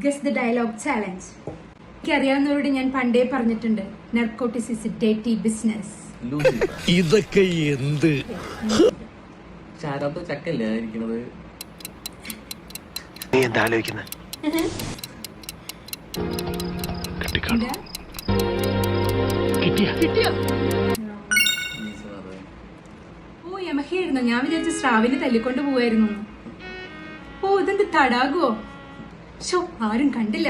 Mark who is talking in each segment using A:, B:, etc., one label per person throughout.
A: Guess the dialogue challenge. എനിക്കറിയാവുന്നവരോട് ഞാൻ പണ്ടേ പറഞ്ഞിട്ടുണ്ട്, narcotics is a dirty business.
B: ഇതൊക്കെ എന്ത്
C: ചാരാത്ത ചക്കല്ലേ ഇരിക്കുന്നത്?
B: നീ എന്താ ആലോചിക്കുന്നത്?
A: ഓ യമഹയായിരുന്നു. ഞാൻ വിചാരിച്ച സ്രാവിനെ തല്ലിക്കൊണ്ട് പോവായിരുന്നു. ഓ ഇതെന്ത് തടാകോ? ഷോ ആരും കണ്ടില്ല.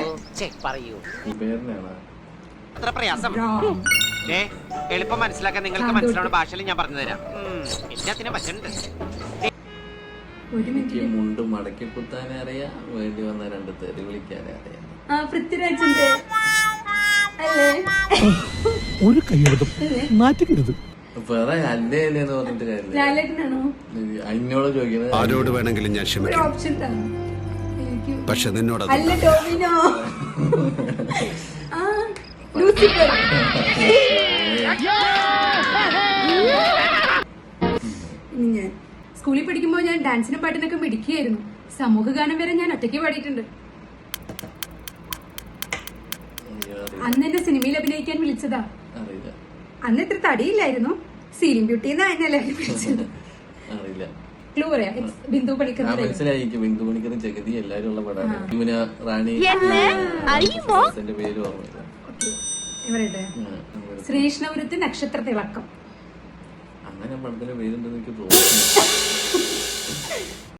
D: എളുപ്പം മനസ്സിലാക്കാൻ നിങ്ങൾക്ക് മനസ്സിലാവുന്ന ഭാഷയിൽ ഞാൻ പറഞ്ഞു തരാം. എല്ലാത്തിനും പറ്റുന്നുണ്ട്.
A: ഒരു മിനിറ്റ്.
C: മുണ്ട് മടക്കി കുത്താനേ അറിയാം, വേണ്ടി വന്ന രണ്ട് തെറി വിളിക്കാനേ അറിയാം.
A: ആ പൃഥ്വിരാജിന്റെ അല്ലേ?
B: ഒരു കൈയെടുത്തും മാറ്റിക്കരുത്.
C: വേറെ അല്ലേ അല്ലേന്ന് പറഞ്ഞിട്ട് കാര്യമില്ല.
A: ലാലേട്ടനാണോ?
C: അതിനോട് ചോദിക്കുന്നത്.
B: ആരോട് വേണമെങ്കിലും ഞാൻ
A: ഒരു
B: ക്ഷമിക്കും,
A: ഓപ്ഷൻ താ. എനിക്ക്
B: പക്ഷെ നിന്നോട്
A: അല്ല ടോവിനോ. ആ ലൂസിഫർ. ഇനി ഞാൻ സ്കൂളിൽ പഠിക്കുമ്പോൾ ഞാൻ ഡാൻസിനും പാട്ടിനൊക്കെ മിടിക്കുകയായിരുന്നു. സമൂഹ ഗാനം വരെ ഞാൻ ഒറ്റയ്ക്ക് പാടിയിട്ടുണ്ട്. അന്ന് എന്നെ സിനിമയിൽ അഭിനയിക്കാൻ വിളിച്ചതാ.
C: അറിയില്ല.
A: അന്ന് ഇത്ര തടിയില്ലായിരുന്നു. സീലിംഗ് ബ്യൂട്ടി എന്നല്ലേ വിളിച്ചത്.
C: അറിയില്ല.
A: ക്ലൂ പറയാം. ബിന്ദു പണിക്കർ.
C: മനസ്സിലായി. ബിന്ദു പണിക്കറും ജഗതി എല്ലാരും ഉള്ള പടാണ്. ഇവന് റാണി പേര് ഓർമ്മയില്ല.
A: ഇവരുടെ ശ്രീകൃഷ്ണപുരത്ത് നക്ഷത്ര തിളക്കം.
C: അങ്ങനെ പടത്തിന്റെ പേരുണ്ടെന്ന് എനിക്ക് തോന്നുന്നു.